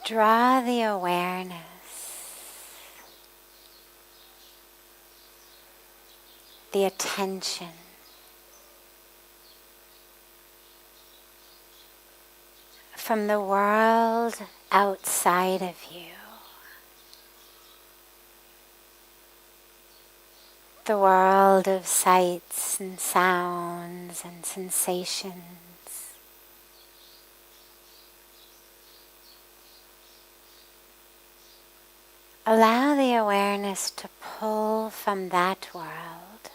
draw the awareness the attention from the world outside of you, the world of sights and sounds and sensations. Allow the awareness to pull from that world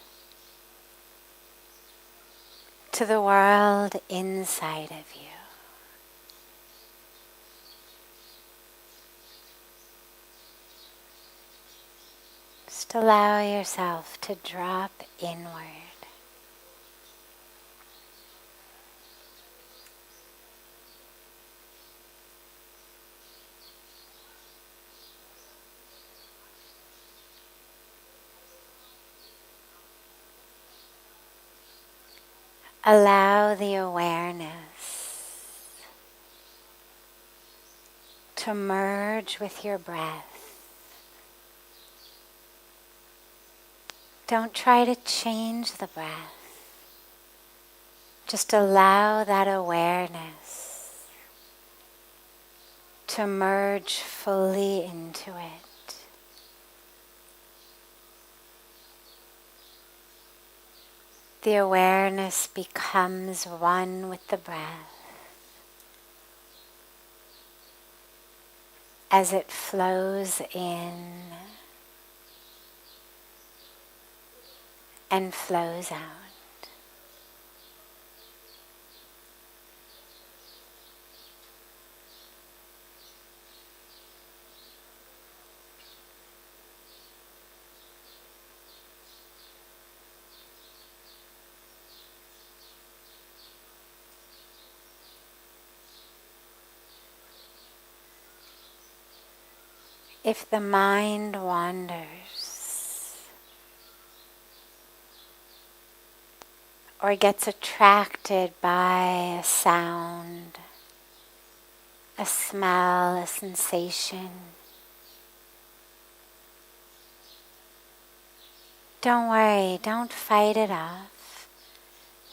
to the world inside of you. Just allow yourself to drop inward. Allow the awareness to merge with your breath. Don't try to change the breath. Just allow that awareness to merge fully into it. The awareness becomes one with the breath as it flows in and flows out. If the mind wanders or gets attracted by a sound, a smell, a sensation, don't worry, don't fight it off.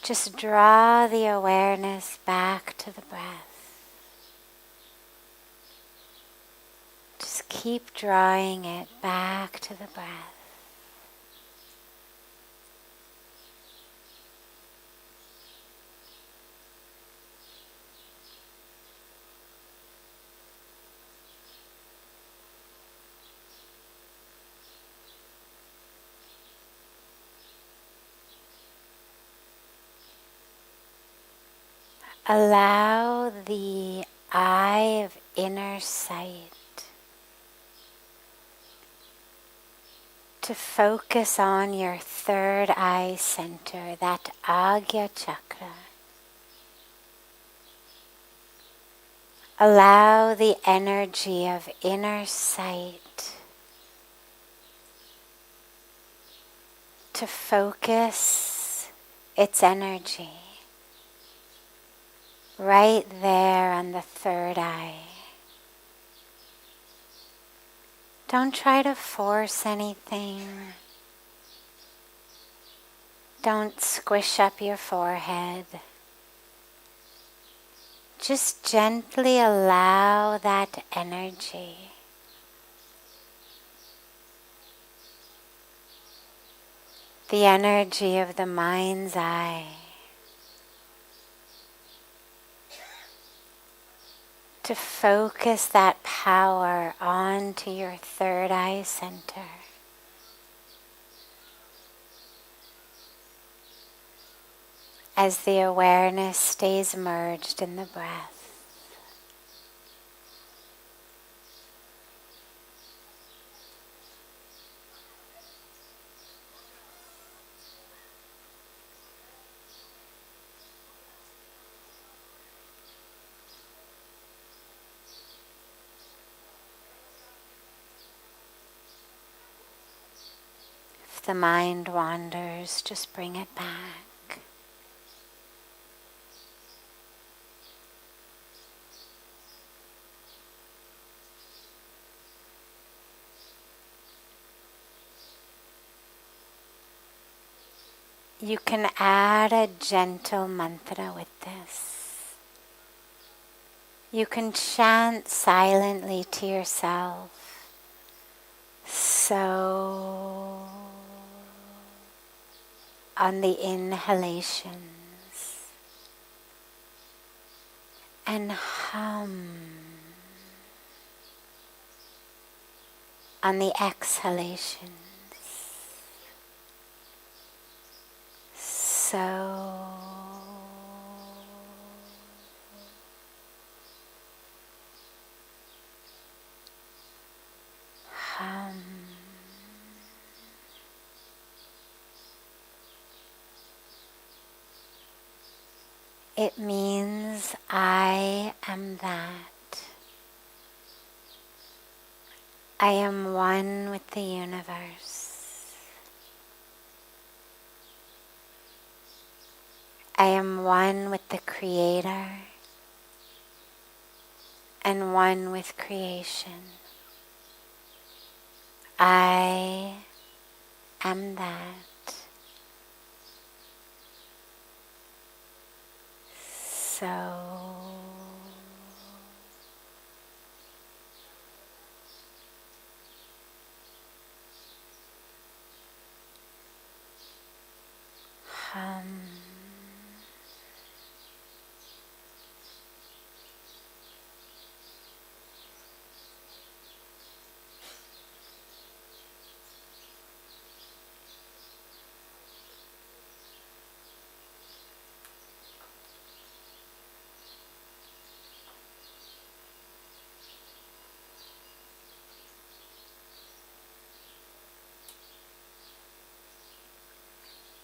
Just draw the awareness back to the breath. Just keep drawing it back to the breath. Allow the eye of inner sight to focus on your third eye center, that Agya chakra. Allow the energy of inner sight to focus its energy right there on the third eye. Don't try to force anything. Don't squish up your forehead. Just gently allow that energy the energy of the mind's eye to focus that power onto your third eye center. As the awareness stays merged in the breath. If the mind wanders, just bring it back. You can add a gentle mantra with this. You can chant silently to yourself. So, on the inhalations, and hum on the exhalations. So, hum. It means I am that. I am one with the universe. I am one with the Creator and one with creation. I am that. So, hum.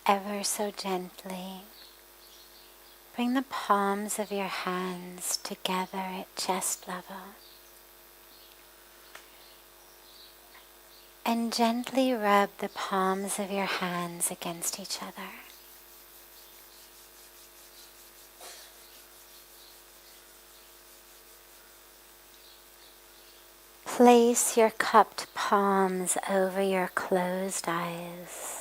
Ever so gently, bring the palms of your hands together at chest level and gently rub the palms of your hands against each other. Place your cupped palms over your closed eyes.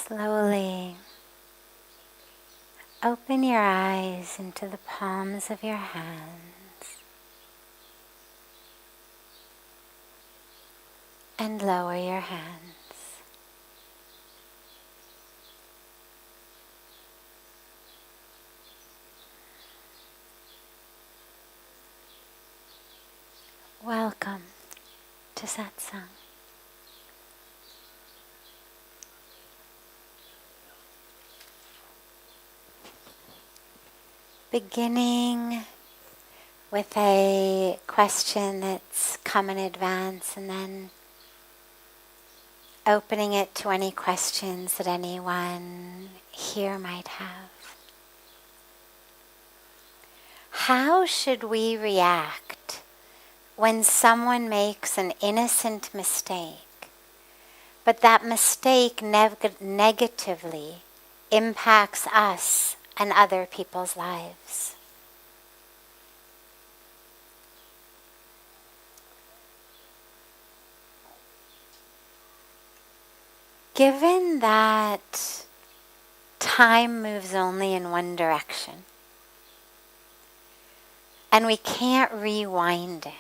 Slowly open your eyes into the palms of your hands and lower your hands. Welcome to Satsang. Beginning with a question that's come in advance and then opening it to any questions that anyone here might have. How should we react when someone makes an innocent mistake, but that mistake negatively impacts us and other people's lives? Given that time moves only in one direction, and we can't rewind it,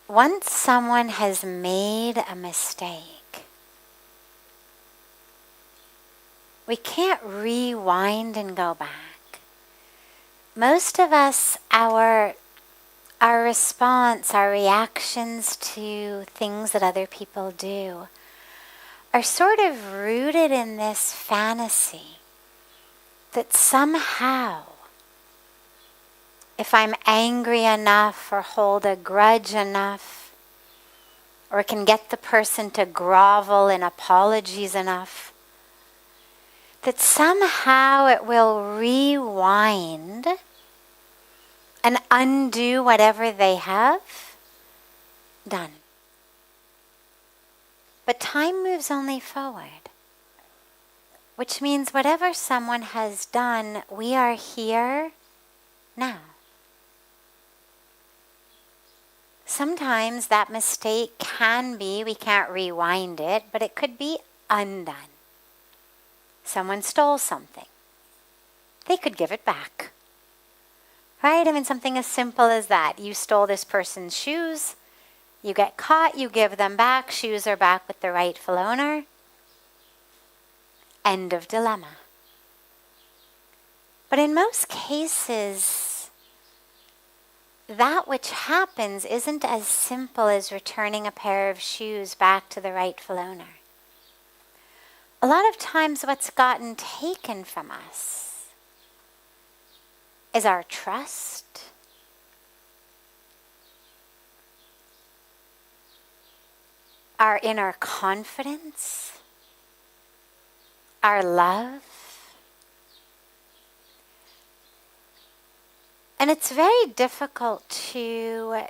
once someone has made a mistake, we can't rewind and go back. Most of us, our response, our reactions to things that other people do are sort of rooted in this fantasy that somehow, if I'm angry enough or hold a grudge enough, or can get the person to grovel in apologies enough, that somehow it will rewind and undo whatever they have done. But time moves only forward. which means whatever someone has done, we are here now. Sometimes that mistake can be, we can't rewind it, but it could be undone. Someone stole something. They could give it back. Right? I mean, something as simple as that. You stole this person's shoes. You get caught, you give them back. Shoes are back with the rightful owner. End of dilemma. But in most cases, that which happens isn't as simple as returning a pair of shoes back to the rightful owner. A lot of times what's gotten taken from us is our trust, our inner confidence, our love. And it's very difficult to,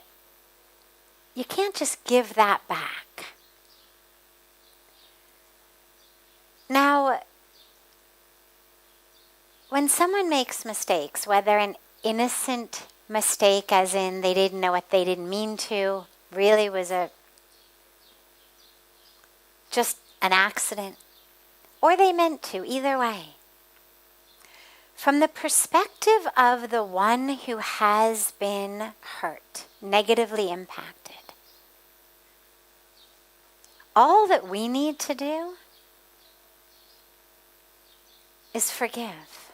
you can't just give that back. Now, when someone makes mistakes, whether an innocent mistake as in they didn't know what they didn't mean to, really was just an accident, or they meant to, either way. From the perspective of the one who has been hurt, negatively impacted, all that we need to do is forgive.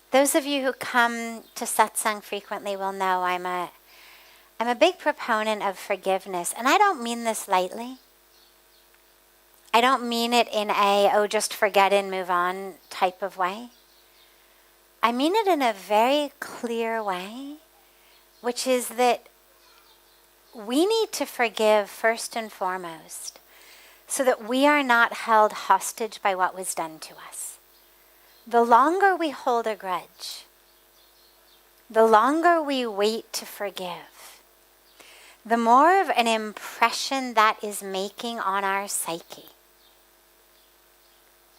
Those of you who come to satsang frequently will know I'm a big proponent of forgiveness, and I don't mean this lightly. I don't mean it in a, just forget and move on type of way. I mean it in a very clear way, which is that we need to forgive first and foremost so that we are not held hostage by what was done to us. The longer we hold a grudge, the longer we wait to forgive, the more of an impression that is making on our psyche.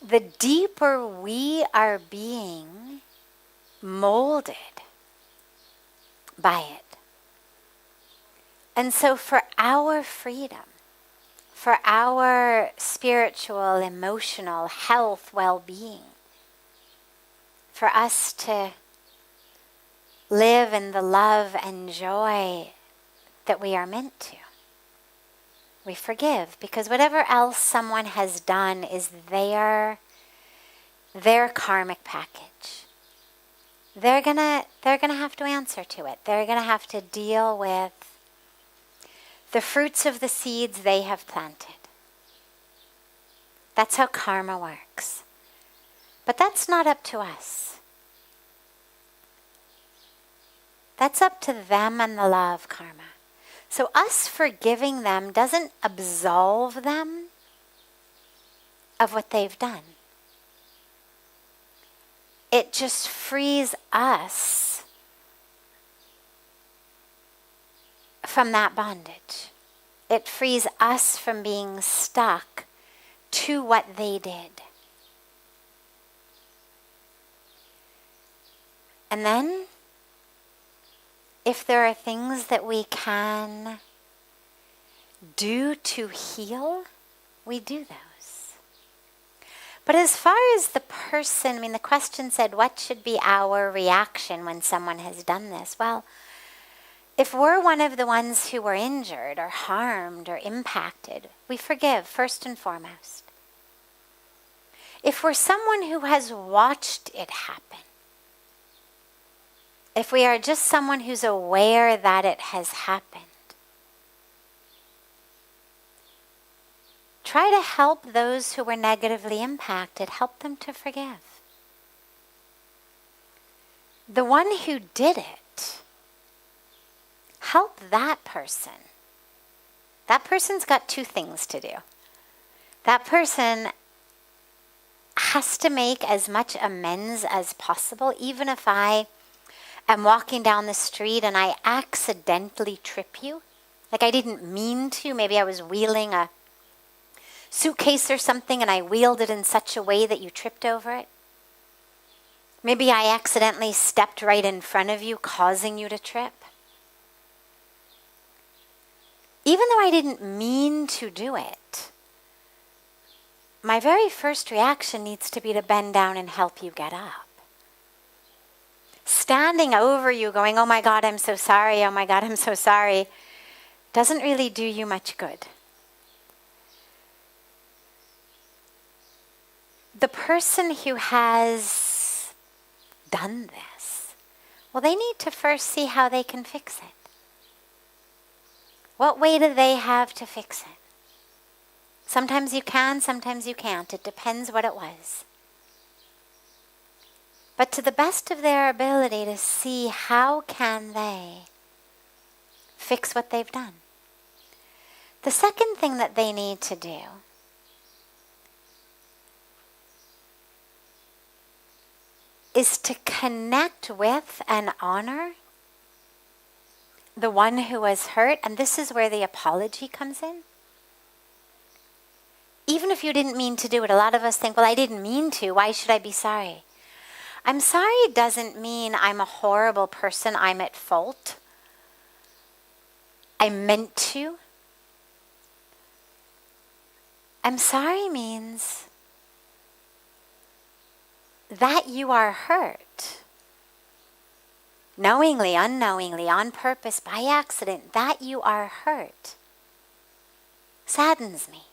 The deeper we are being molded by it. And so for our freedom, for our spiritual, emotional health, well-being, for us to live in the love and joy that we are meant to, we forgive, because whatever else someone has done is their karmic package. They're gonna have to answer to it. They're gonna have to deal with the fruits of the seeds they have planted. That's how karma works. But that's not up to us. That's up to them and the law of karma. So us forgiving them doesn't absolve them of what they've done. It just frees us from that bondage. It frees us from being stuck to what they did. And then, if there are things that we can do to heal, we do those. But as far as the person, the question said, what should be our reaction when someone has done this? Well, if we're one of the ones who were injured or harmed or impacted, we forgive first and foremost. If we're someone who has watched it happen, if we are just someone who's aware that it has happened, try to help those who were negatively impacted, help them to forgive. The one who did it, help that person. That person's got two things to do. That person has to make as much amends as possible, even if I'm walking down the street and I accidentally trip you. Like I didn't mean to. Maybe I was wheeling a suitcase or something and I wheeled it in such a way that you tripped over it. Maybe I accidentally stepped right in front of you, causing you to trip. Even though I didn't mean to do it, my very first reaction needs to be to bend down and help you get up. Standing over you going, oh my God, I'm so sorry, oh my God, I'm so sorry, doesn't really do you much good. The person who has done this, well, they need to first see how they can fix it. What way do they have to fix it? Sometimes you can, sometimes you can't. It depends what it was. But to the best of their ability to see how can they fix what they've done. The second thing that they need to do is to connect with and honor the one who was hurt, and this is where the apology comes in. Even if you didn't mean to do it, a lot of us think, well, I didn't mean to, why should I be sorry? I'm sorry doesn't mean I'm a horrible person, I'm at fault. I meant to. I'm sorry means that you are hurt. Knowingly, unknowingly, on purpose, by accident, that you are hurt saddens me.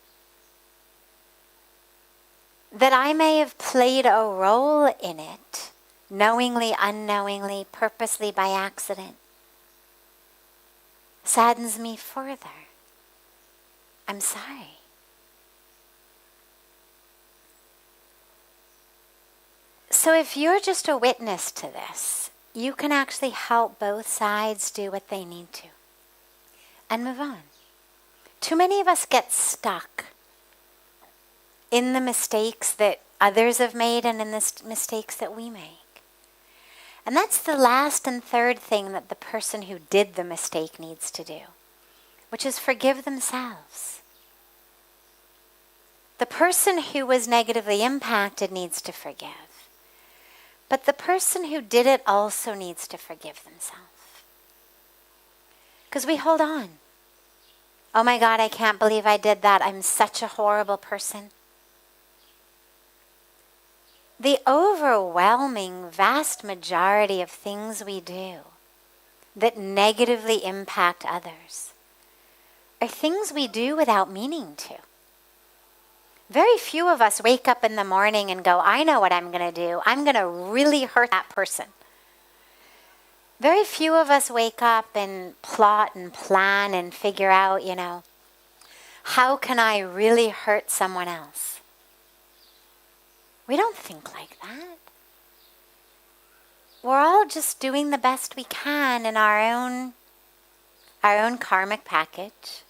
That I may have played a role in it, knowingly, unknowingly, purposely, by accident, saddens me further. I'm sorry. So if you're just a witness to this, you can actually help both sides do what they need to and move on. Too many of us get stuck in the mistakes that others have made and in the mistakes that we make. And that's the last and third thing that the person who did the mistake needs to do, which is forgive themselves. The person who was negatively impacted needs to forgive. But the person who did it also needs to forgive themselves. Because we hold on. Oh my God, I can't believe I did that. I'm such a horrible person. The overwhelming, vast majority of things we do that negatively impact others are things we do without meaning to. Very few of us wake up in the morning and go, I know what I'm going to do. I'm going to really hurt that person. Very few of us wake up and plot and plan and figure out, how can I really hurt someone else? We don't think like that. We're all just doing the best we can in our own karmic package,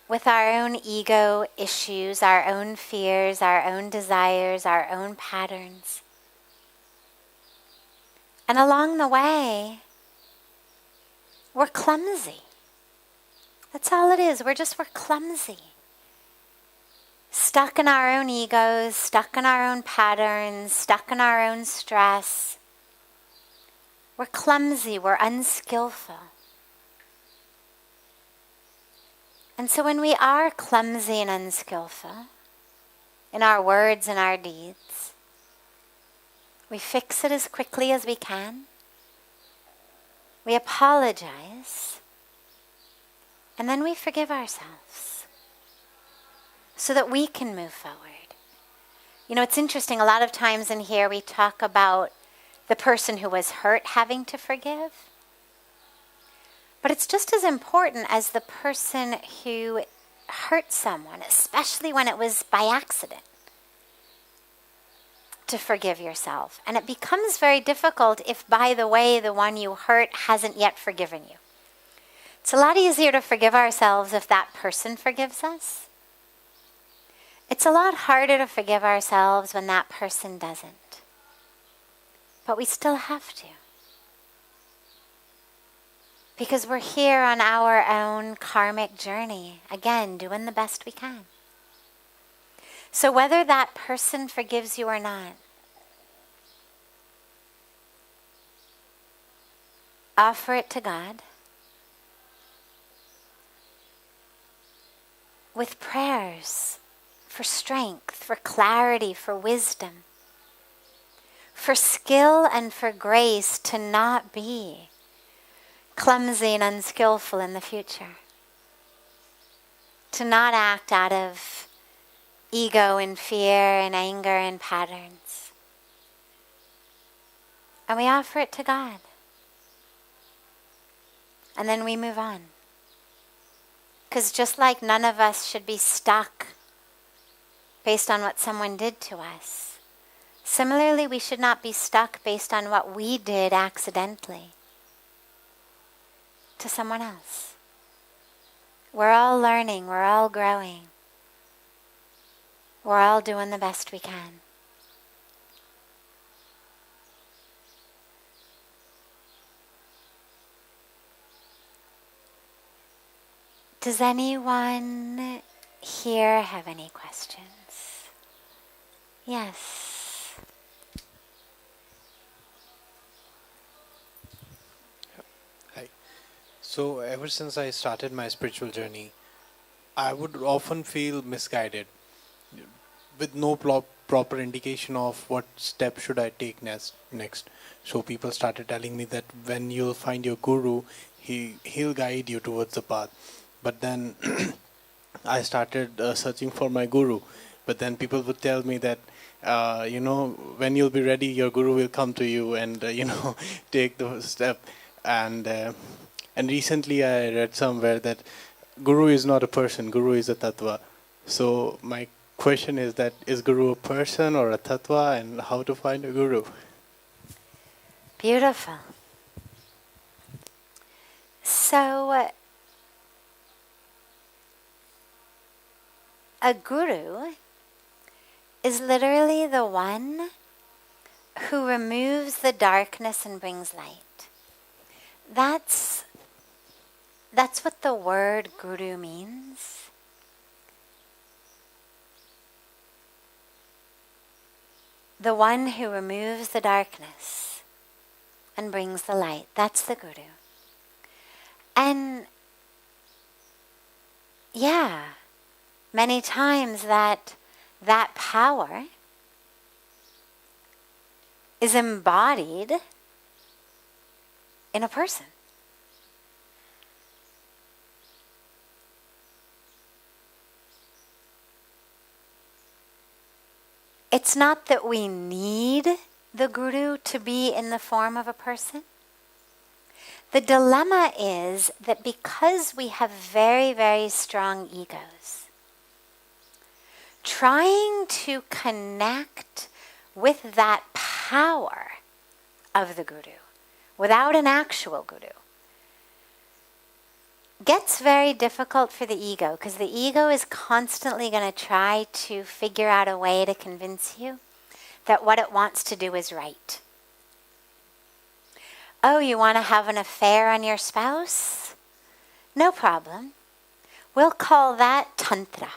with our own ego issues, our own fears, our own desires, our own patterns. And along the way, we're clumsy. That's all it is. We're clumsy. Stuck in our own egos, stuck in our own patterns, stuck in our own stress. We're clumsy, we're unskillful. And so when we are clumsy and unskillful in our words and our deeds, we fix it as quickly as we can. We apologize. And then we forgive ourselves so that we can move forward. It's interesting, a lot of times in here we talk about the person who was hurt having to forgive. But it's just as important as the person who hurt someone, especially when it was by accident, to forgive yourself. And it becomes very difficult if, by the way, the one you hurt hasn't yet forgiven you. It's a lot easier to forgive ourselves if that person forgives us. It's a lot harder to forgive ourselves when that person doesn't. But we still have to. Because we're here on our own karmic journey, again, doing the best we can. So whether that person forgives you or not, offer it to God with prayers for strength, for clarity, for wisdom, for skill and for grace to not be clumsy and unskillful in the future, to not act out of ego and fear and anger and patterns. And we offer it to God. And then we move on. Because just like none of us should be stuck based on what someone did to us, similarly we should not be stuck based on what we did accidentally to someone else. We're all learning, we're all growing. We're all doing the best we can. Does anyone here have any questions? Yes. Hi. So ever since I started my spiritual journey, I would often feel misguided with no proper indication of what step should I take next. So people started telling me that when you'll find your guru, he'll guide you towards the path. But then I started searching for my guru. But then people would tell me that, when you'll be ready, your guru will come to you and, take the step. And recently I read somewhere that guru is not a person, guru is a Tatwa. So my question is that, is guru a person or a Tatwa, and how to find a guru? Beautiful. So, a guru is literally the one who removes the darkness and brings light. That's what the word guru means. The one who removes the darkness and brings the light. That's the guru. And yeah, many times that power is embodied in a person. It's not that we need the guru to be in the form of a person. The dilemma is that because we have very, very strong egos, trying to connect with that power of the guru without an actual guru gets very difficult for the ego, because the ego is constantly going to try to figure out a way to convince you that what it wants to do is right. Oh, you want to have an affair on your spouse? No problem. We'll call that tantra.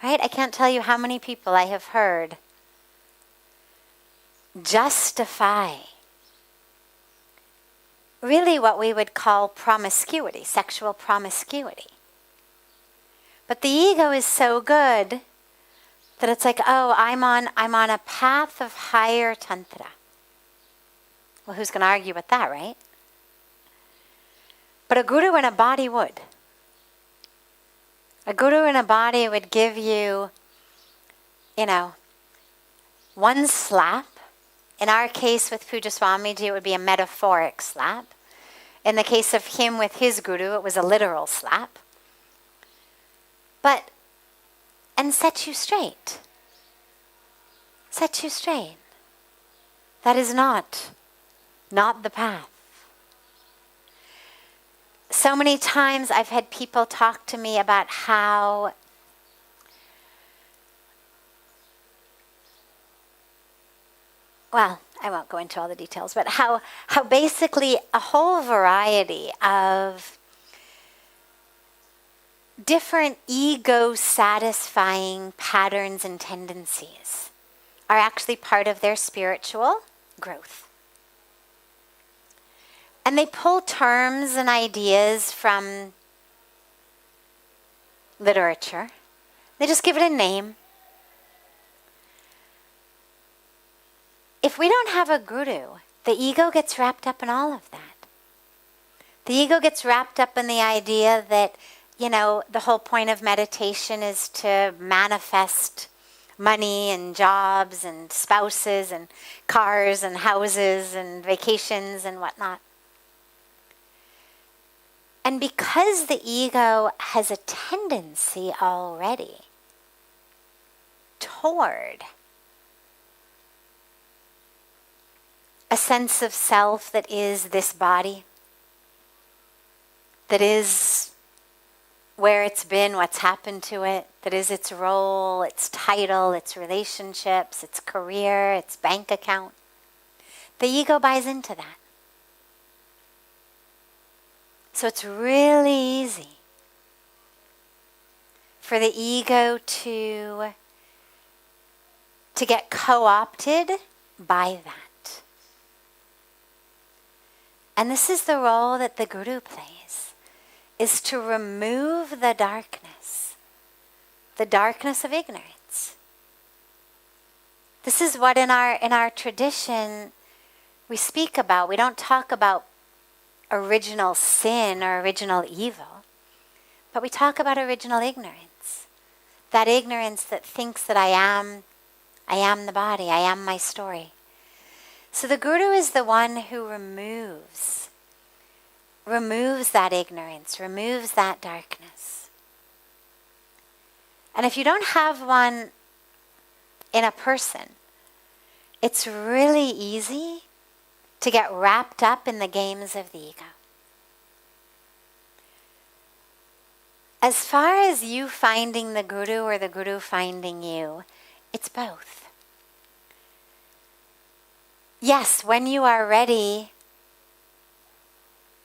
Right? I can't tell you how many people I have heard justify really what we would call promiscuity, sexual promiscuity. But the ego is so good that it's like, oh, I'm on a path of higher tantra. Well, who's going to argue with that, right? But a guru in a body would. A guru in a body would give you, one slap. In our case with Pujya Swamiji, it would be a metaphoric slap. In the case of him with his guru, it was a literal slap. And set you straight. Set you straight. That is not the path. So many times I've had people talk to me about how I won't go into all the details, but how basically a whole variety of different ego-satisfying patterns and tendencies are actually part of their spiritual growth. And they pull terms and ideas from literature. They just give it a name. If we don't have a guru, the ego gets wrapped up in all of that. The ego gets wrapped up in the idea that, the whole point of meditation is to manifest money and jobs and spouses and cars and houses and vacations and whatnot. And because the ego has a tendency already toward a sense of self that is this body, that is where it's been, what's happened to it, that is its role, its title, its relationships, its career, its bank account. The ego buys into that. So it's really easy for the ego to get co-opted by that. And this is the role that the guru plays, is to remove the darkness of ignorance. This is what in our tradition we speak about. We don't talk about original sin or original evil, but we talk about original ignorance. That ignorance that thinks that I am the body, I am my story. So the guru is the one who removes that ignorance, removes that darkness. And if you don't have one in a person, it's really easy to get wrapped up in the games of the ego. As far as you finding the guru or the guru finding you, it's both. Yes, when you are ready,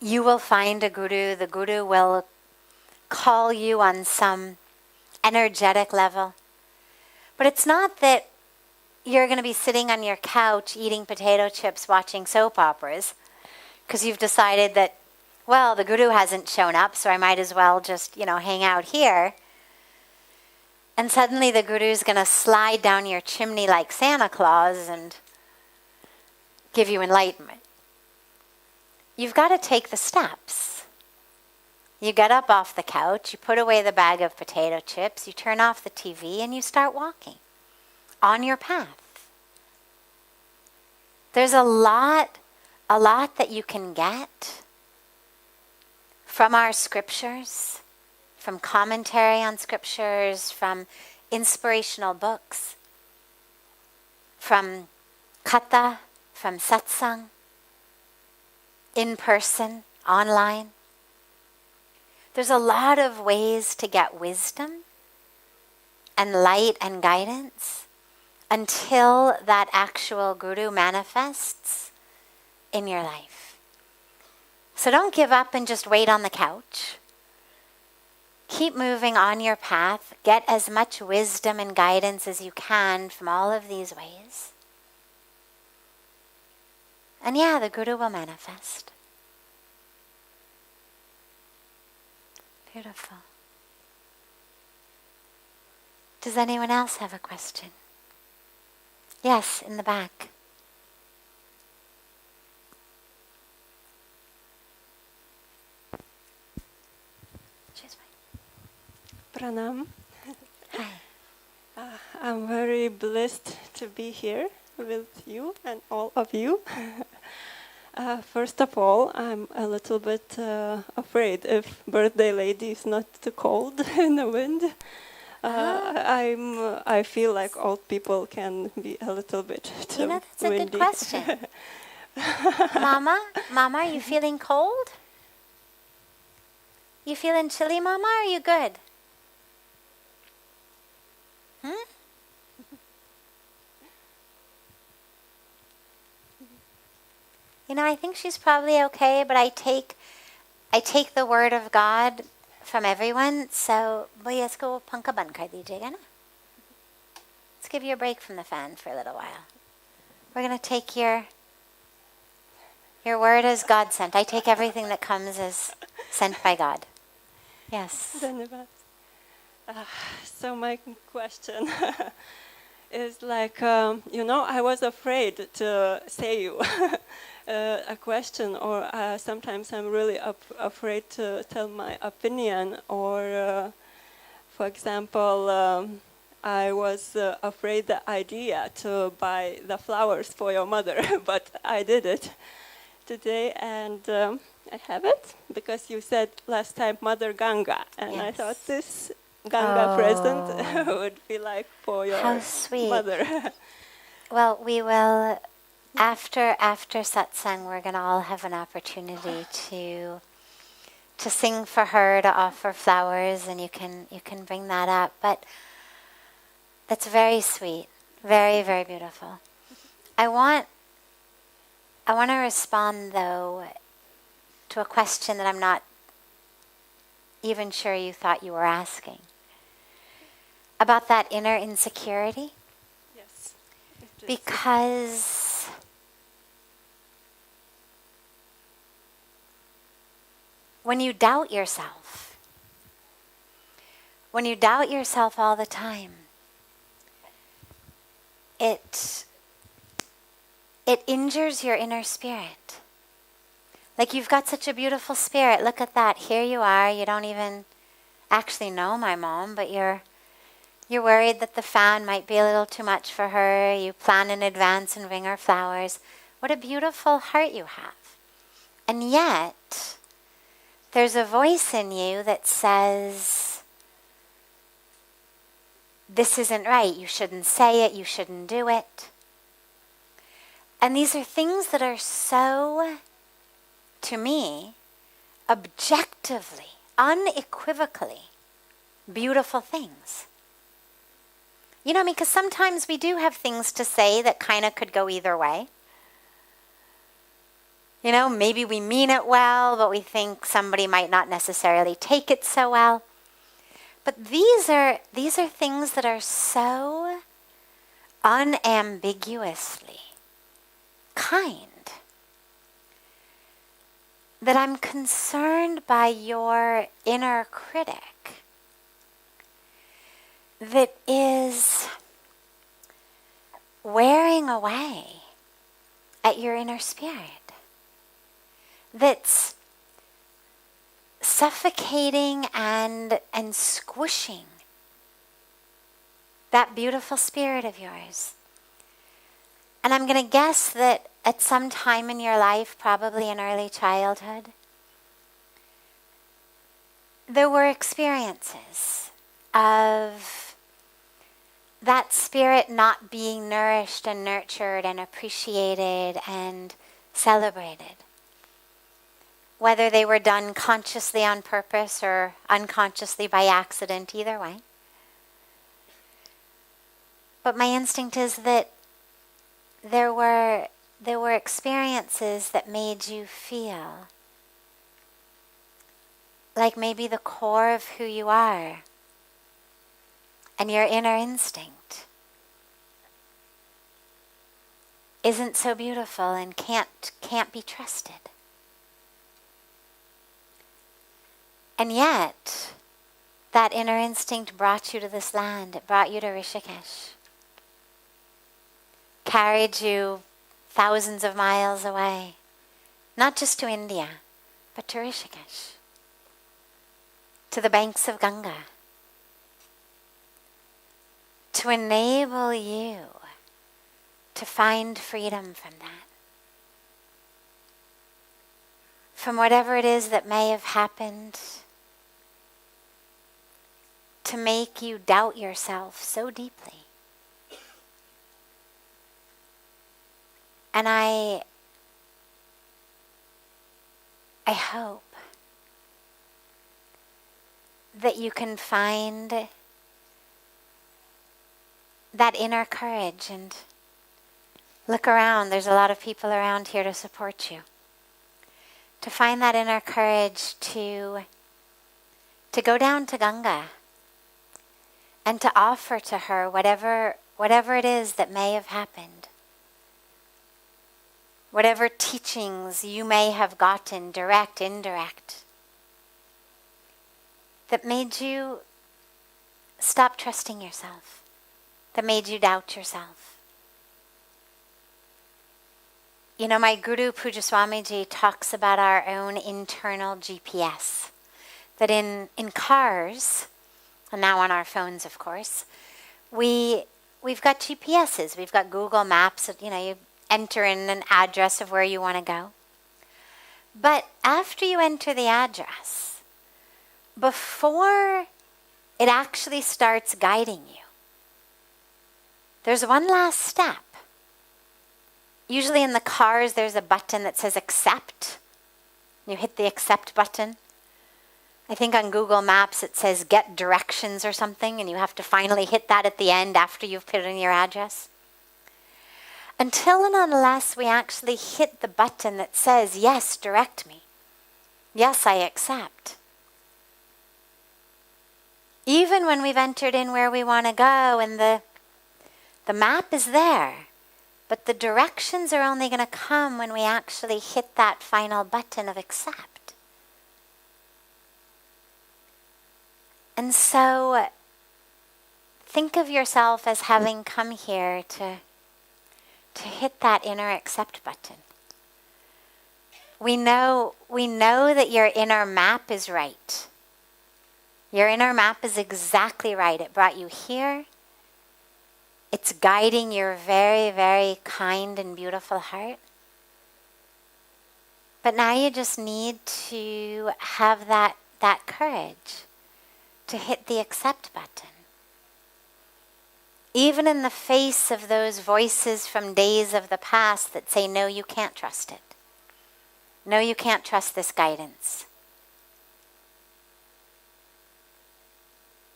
you will find a guru. The guru will call you on some energetic level. But it's not that you're going to be sitting on your couch eating potato chips watching soap operas because you've decided that, well, the guru hasn't shown up, so I might as well just, hang out here. And suddenly the guru's going to slide down your chimney like Santa Claus and give you enlightenment. You've got to take the steps. You get up off the couch, you put away the bag of potato chips, you turn off the TV, and you start walking on your path. There's a lot that you can get from our scriptures, from commentary on scriptures, from inspirational books, from katha, from satsang, in person, online. There's a lot of ways to get wisdom and light and guidance until that actual guru manifests in your life. So don't give up and just wait on the couch. Keep moving on your path. Get as much wisdom and guidance as you can from all of these ways. And the guru will manifest. Beautiful. Does anyone else have a question? Yes, in the back. Choose mine. Pranam. Hi. I'm very blessed to be here with you and all of you. First of all, I'm a little bit afraid if birthday lady is not too cold in the wind. I feel like old people can be a little bit too that's windy. a good question. Mama, are you feeling cold? You feeling chilly, Mama? Or are you good? I think she's probably okay, but I take the word of God from everyone. So, bhaiya isko pankha band kar dijiyega na. Let's give you a break from the fan for a little while. We're going to take your word as God sent. I take everything that comes as sent by God. Yes. Dhanyavad. So my question is like, I was afraid to say you a question, or sometimes I'm really afraid to tell my opinion, or for example, I was afraid the idea to buy the flowers for your mother, but I did it today, and I have it because you said last time Mother Ganga, and I thought this Ganga present would be like for your mother. Well, we will, after satsang, we're going to all have an opportunity to sing for her, to offer flowers, and you can bring that up. But that's very sweet, very, very beautiful. I want to respond, though, to a question that I'm not even sure you thought you were asking. About that inner insecurity. Yes. Because when you doubt yourself all the time, it injures your inner spirit. Like, you've got such a beautiful spirit. Look at that. Here you are. You don't even actually know my mom, but you're worried that the fan might be a little too much for her. You plan in advance and bring her flowers. What a beautiful heart you have. And yet, there's a voice in you that says, this isn't right. You shouldn't say it. You shouldn't do it. And these are things that are so, to me, objectively, unequivocally beautiful things. You know what I mean? Because sometimes we do have things to say that kind of could go either way. Maybe we mean it well, but we think somebody might not necessarily take it so well. But these are things that are so unambiguously kind that I'm concerned by your inner critic that is wearing away at your inner spirit, that's suffocating and squishing that beautiful spirit of yours. And I'm going to guess that at some time in your life, probably in early childhood, there were experiences of that spirit not being nourished and nurtured and appreciated and celebrated. Whether they were done consciously on purpose or unconsciously by accident, either way. But my instinct is that there were experiences that made you feel like maybe the core of who you are and your inner instinct isn't so beautiful and can't be trusted. And yet, that inner instinct brought you to this land. It brought you to Rishikesh. Carried you thousands of miles away. Not just to India, but to Rishikesh. To the banks of Ganga. To enable you to find freedom from that. From whatever it is that may have happened, to make you doubt yourself so deeply. And I hope that you can find that inner courage and Look around, there's a lot of people around here to support you. To find that inner courage to go down to Ganga and to offer to her whatever it is that may have happened. Whatever teachings you may have gotten, direct, indirect, that made you stop trusting yourself, that made you doubt yourself. You know, my Guru Pujya Swamiji talks about our own internal GPS. That in cars, and now on our phones, of course, we've got GPSs. We've got Google Maps. You know, you enter in an address of where you want to go. But after you enter the address, before it actually starts guiding you, there's one last step. Usually in the cars, there's a button that says accept. You hit the accept button. I think on Google Maps it says get directions or something, and you have to finally hit that at the end after you've put in your address. Until and unless we actually hit the button that says, yes, direct me. Yes, I accept. Even when we've entered in where we want to go and the map is there, but the directions are only going to come when we actually hit that final button of accept. And so think of yourself as having come here to hit that inner accept button. We know that your inner map is right. Your inner map is exactly right. It brought you here. It's guiding your very, very kind and beautiful heart. But now you just need to have that courage to hit the accept button. Even in the face of those voices from days of the past that say, no, you can't trust it. No, you can't trust this guidance.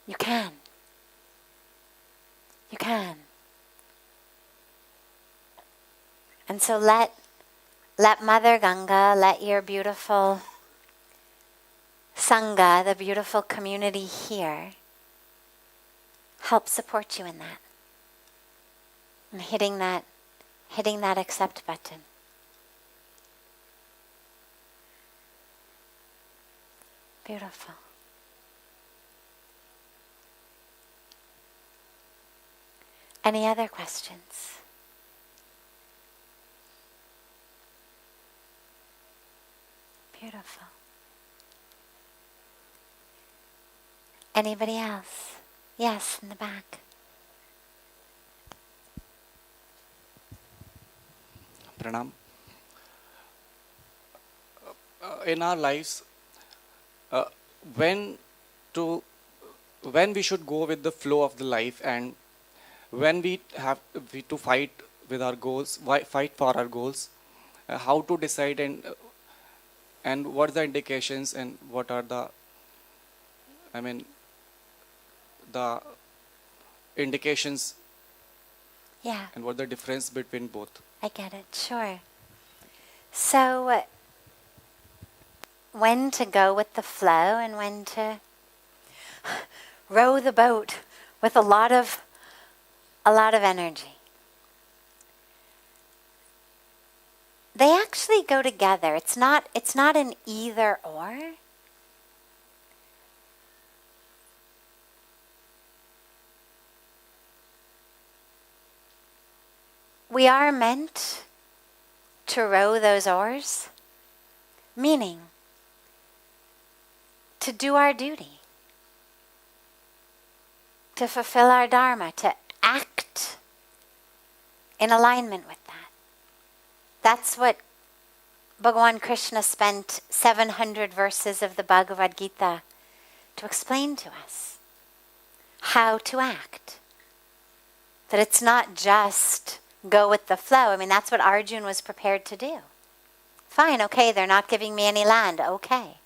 You can. You can. And so let Mother Ganga, let your beautiful Sangha, the beautiful community here, help support you in that. And hitting that accept button. Beautiful. Any other questions? Beautiful. Anybody else? Yes, in the back. Pranam. In our lives, when we should go with the flow of the life, and when we have to fight with our goals, fight for our goals, how to decide, and what are the indications, and what are the indications, Yeah. and what the difference between both? I get it, sure. So, when to go with the flow and when to row the boat with a lot of energy. They actually go together. It's not an either or. We are meant to row those oars, meaning to do our duty, to fulfill our dharma, to act in alignment with that. That's what Bhagavan Krishna spent 700 verses of the Bhagavad Gita to explain to us. How to act. That it's not just go with the flow. I mean, that's what Arjun was prepared to do. Fine, okay, they're not giving me any land. Okay.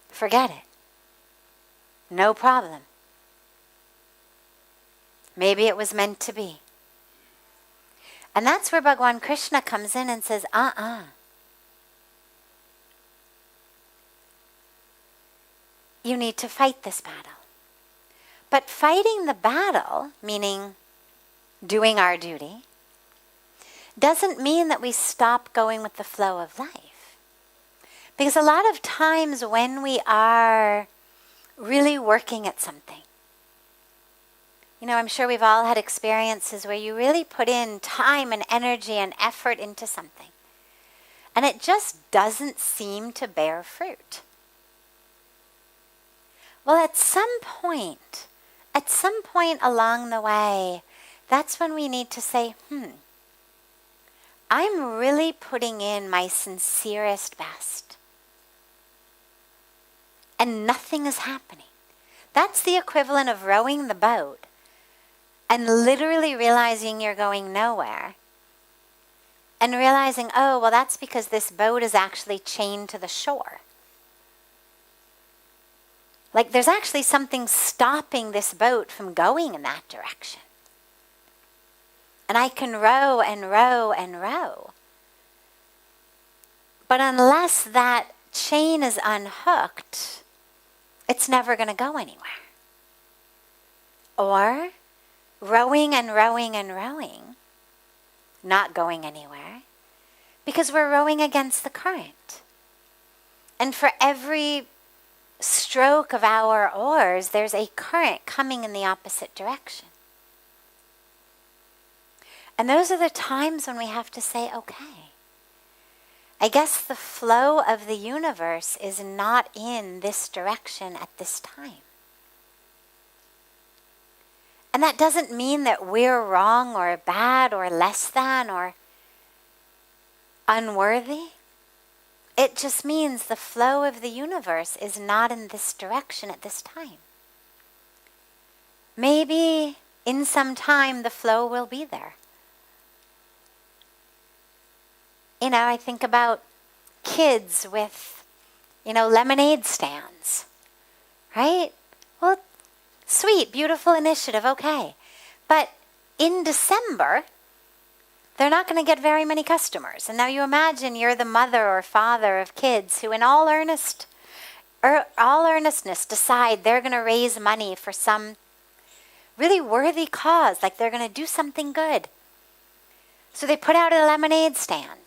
Forget it. No problem. Maybe it was meant to be. And that's where Bhagavan Krishna comes in and says, you need to fight this battle. But fighting the battle, meaning doing our duty, doesn't mean that we stop going with the flow of life. Because a lot of times when we are really working at something, I'm sure we've all had experiences where you really put in time and energy and effort into something, and it just doesn't seem to bear fruit. Well, at some point along the way, that's when we need to say, I'm really putting in my sincerest best, and nothing is happening. That's the equivalent of rowing the boat and literally realizing you're going nowhere, and realizing, that's because this boat is actually chained to the shore. Like there's actually something stopping this boat from going in that direction. And I can row and row and row. But unless that chain is unhooked, it's never going to go anywhere. Or rowing and rowing and rowing, not going anywhere, because we're rowing against the current. And for every stroke of our oars, there's a current coming in the opposite direction. And those are the times when we have to say, okay, I guess the flow of the universe is not in this direction at this time. And that doesn't mean that we're wrong or bad or less than or unworthy. It just means the flow of the universe is not in this direction at this time. Maybe in some time the flow will be there. I think about kids with, lemonade stands, right? Well, sweet, beautiful initiative, okay. But in December, they're not going to get very many customers. And now you imagine you're the mother or father of kids who in all earnestness decide they're going to raise money for some really worthy cause, like they're going to do something good. So they put out a lemonade stand.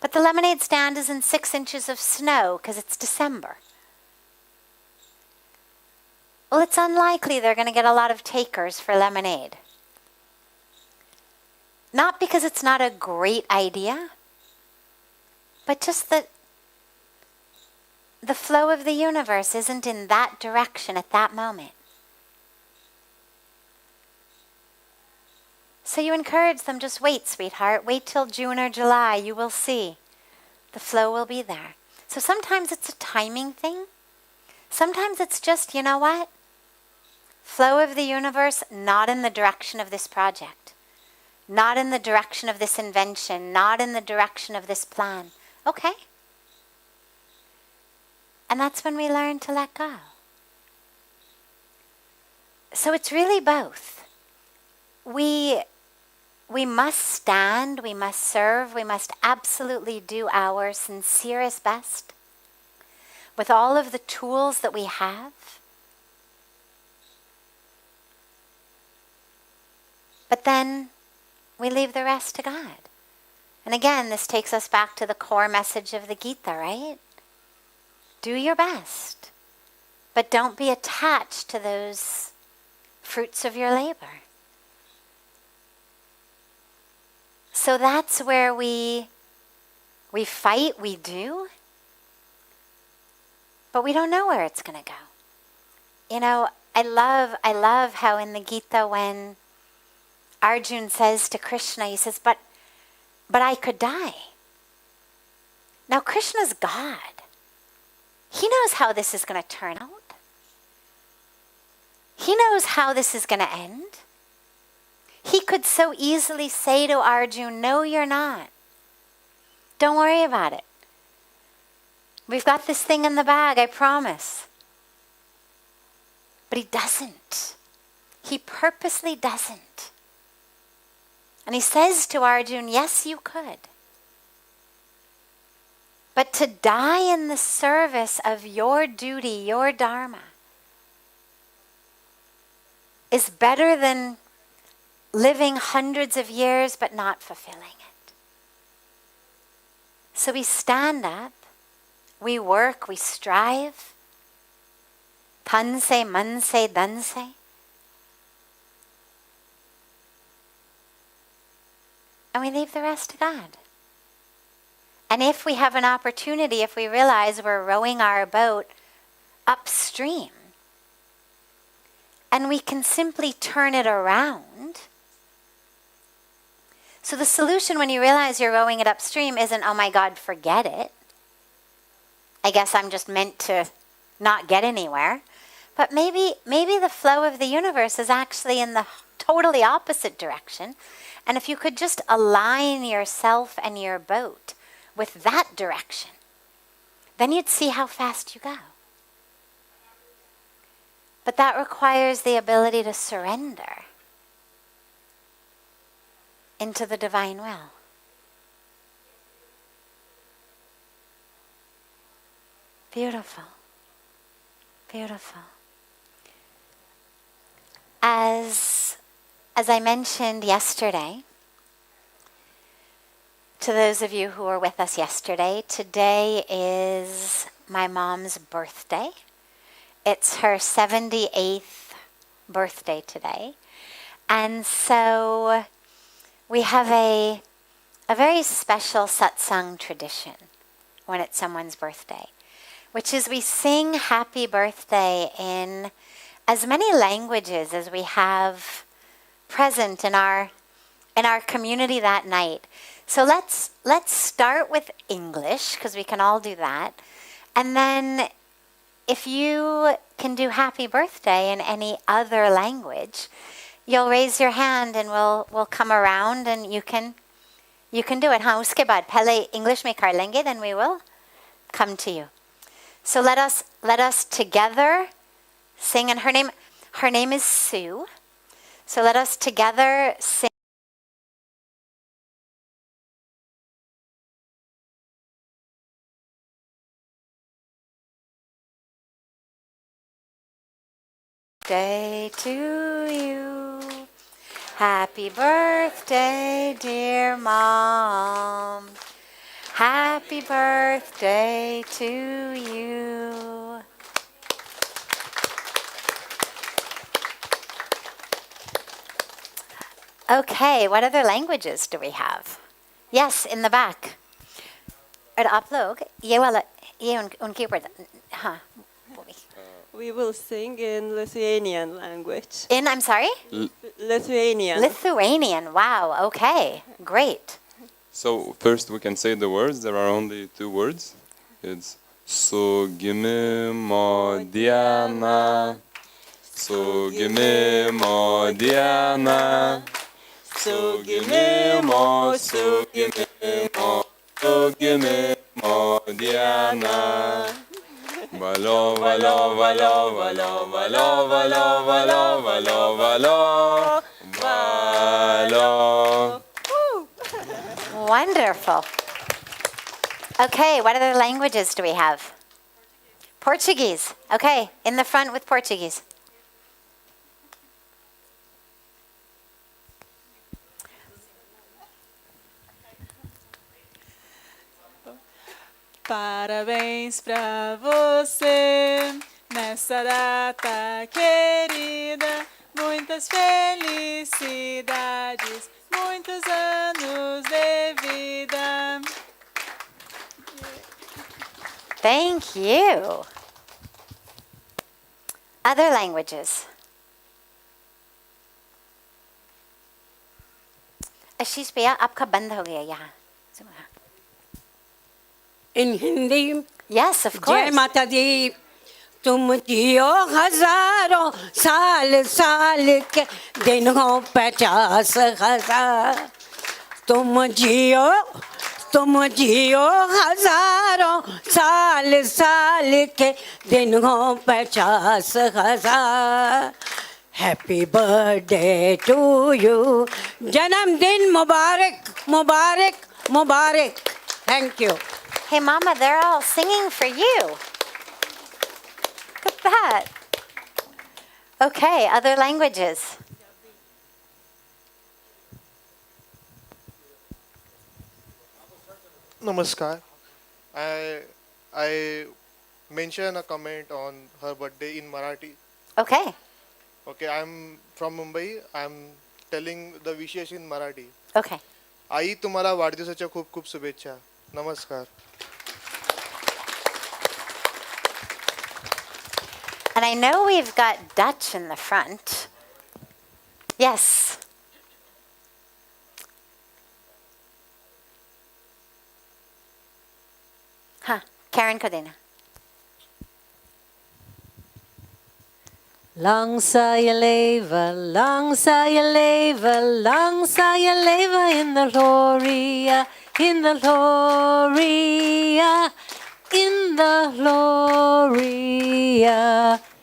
But the lemonade stand is in 6 inches of snow because it's December. Well, it's unlikely they're going to get a lot of takers for lemonade. Not because it's not a great idea, but just that the flow of the universe isn't in that direction at that moment. So you encourage them, just wait, sweetheart. Wait till June or July. You will see. The flow will be there. So sometimes it's a timing thing. Sometimes it's just, you know what? Flow of the universe, not in the direction of this project. Not in the direction of this invention. Not in the direction of this plan. Okay. And that's when we learn to let go. So it's really both. We must stand, we must serve, we must absolutely do our sincerest best with all of the tools that we have. But then we leave the rest to God. And again, this takes us back to the core message of the Gita, right? Do your best, but don't be attached to those fruits of your labor. So that's where we fight, we do, but we don't know where it's going to go. I love how in the Gita when Arjuna says to Krishna, he says, but I could die. Now Krishna's God. He knows how this is going to turn out. He knows how this is going to end. He could so easily say to Arjuna, no, you're not. Don't worry about it. We've got this thing in the bag, I promise. But he doesn't. He purposely doesn't. And he says to Arjuna, yes, you could. But to die in the service of your duty, your dharma, is better than living hundreds of years but not fulfilling it. So we stand up, we work, we strive, tan se, man se, dan se. And we leave the rest to God. And if we have an opportunity, if we realize we're rowing our boat upstream, and we can simply turn it around. So the solution when you realize you're rowing it upstream isn't, oh my God, forget it. I guess I'm just meant to not get anywhere. But maybe the flow of the universe is actually in the totally opposite direction. And if you could just align yourself and your boat with that direction, then you'd see how fast you go. But that requires the ability to surrender into the divine will. Beautiful. Beautiful. As I mentioned yesterday, to those of you who were with us yesterday, today is my mom's birthday. It's her 78th birthday today. And so we have a very special satsang tradition when it's someone's birthday, which is we sing happy birthday in as many languages as we have present in our community that night. So let's start with English, because we can all do that. And then if you can do happy birthday in any other language, you'll raise your hand and we'll come around and you can do it. हाँ, उसके बाद पहले English में कर लेंगे, then we will come to you. So let us together sing, and her name is Sue. So let us together sing. Day to you. Happy birthday, dear Mom. Happy birthday to you. Okay, what other languages do we have? Yes, in the back. और आप लोग ये वाला ये उनके ऊपर हाँ. We will sing in Lithuanian language. I'm sorry? Lithuanian. Lithuanian, wow, okay, great. So first we can say the words. There are only 2 words. It's su gimimo diena, su gimimo diena, su gimimo, su gimimo, su gimimo diena. Valo, valo, valo, valo, valo, valo, valo, valo, valo, valo. Wonderful. Okay, what other languages do we have? Portuguese. Okay, in the front with Portuguese. Parabéns pra você nessa data querida. Muitas felicidades, muitos anos de vida. Thank you. Other languages. आशीष भैया आपका बंद हो गया यहाँ. In Hindi. Yes, of course. जय माता दी. तुम जियो हजारों साल साल के दिन हो 50,000. तुम जियो हजारों साल साल के दिन हो 50,000. Happy birthday to you. Janamdin Mubarak, Mubarak, Mubarak. Thank you. Hey, Mama, they're all singing for you. Look at that. Okay, other languages. Namaskar. I mention a comment on her birthday in Marathi. Okay, Okay, I'm from Mumbai. I'm telling the wishes in Marathi. okay. आई तुम्हाला वाढदिवसाच्या खूप खूप शुभेच्छा. नमस्कार. And I know we've got Dutch in the front. Yes. Karen Kodena. Lang zal je leven, lang zal je leven, lang zal je leven in de gloria, in de gloria, in de gloria.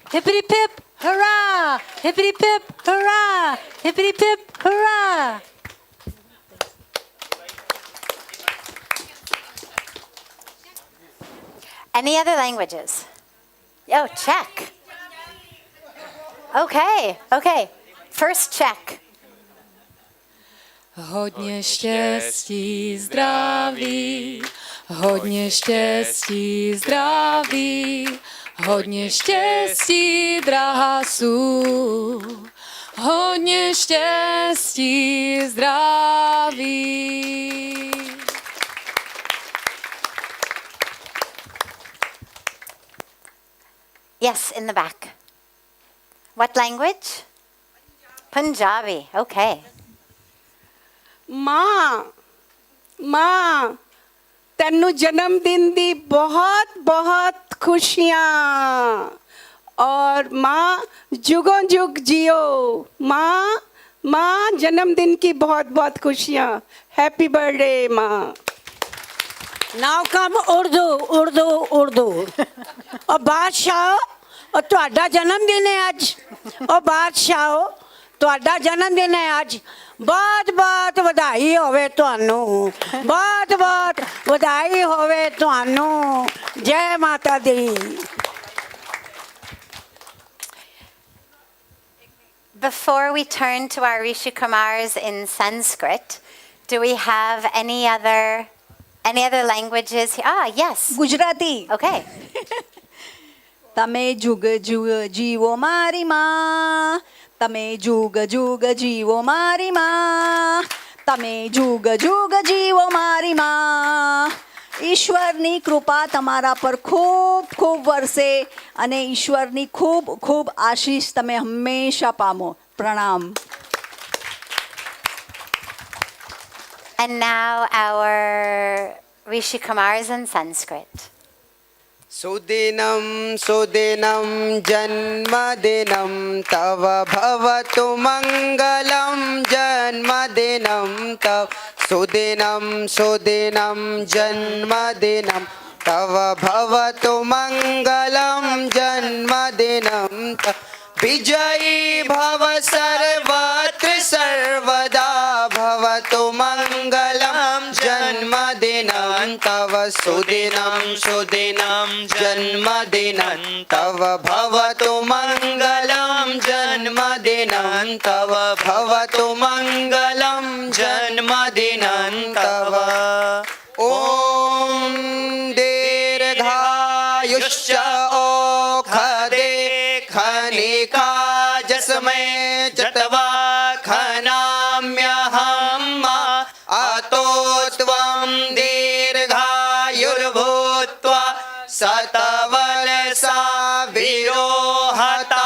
Hippity pip, hurrah! Hippity pip, hurrah! Hippity pip, hurrah! Any other languages? Oh, Czech. Okay, okay. First Czech. Hodně štěstí, zdraví, hodně štěstí, zdraví, hodně štěstí, drahá sú, hodně štěstí, zdraví. Yes, in the back. What language? Punjabi. Okay. ਮਾਂ ਮਾਂ ਤੈਨੂੰ ਜਨਮ ਦਿਨ ਦੀ ਬਹੁਤ ਬਹੁਤ ਖੁਸ਼ੀਆਂ ਔਰ ਮਾਂ जुगों जुग जियो माँ माँ जन्मदिन की बहुत बहुत खुशियाँ हैप्पी बर्थडे माँ नाउ कम उर्दू उर्दू उर्दू और बादशाह और ਤੁਹਾਡਾ ਜਨਮ ਦਿਨ ਹੈ ਅੱਜ ਉਹ ਬਾਦਸ਼ਾਹ ਤੁਹਾਡਾ ਜਨਮ ਦਿਨ ਹੈ ਅੱਜ ਬਹੁਤ ਬਹੁਤ ਵਧਾਈ ਹੋਵੇ ਤੁਹਾਨੂੰ ਬਹੁਤ ਬਹੁਤ ਵਧਾਈ ਹੋਵੇ ਤੁਹਾਨੂੰ ਜੈ ਮਾਤਾ ਦੀ Before we turn to our Rishi Kumars in Sanskrit, do we have any other languages? Ah, yes. Gujarati. Okay. તમે જુગ જુગ જીવો મારી માં તમે જુગ જુગ જીવો મારી માં તમે જુગ જુગ જીવો મારી માં ઈશ્વરની કૃપા તમારા પર ખૂબ ખૂબ વરસે અને ઈશ્વરની ખૂબ ખૂબ આશીષ તમે હંમેશા પામો પ્રણામ. And now our Rishi Kumars in Sanskrit. सुदिनं सुदिनं जन्मदिनं तव भवतु मङ्गलं जन्मदिनं तव सुदिनं सुदिनं जन्मदिनं तव भवतु मङ्गलं जन्मदिनं तव विजयी भव सर्वत्र सर्वदा भवतु मङ्गलं जन्मदिनं तव सुदिनं सुदिनं जन्मदिनं तव भवतु मङ्गलं जन्मदिनं तव भवतु मङ्गलं जन्मदिनं तव ॐ दीर्घायुष्य ओखदे खनिका जस्मै जटवा खनाम्यहं अतो त्वं दीर्घायुर्भूत्वा शतवर्षा विरोहता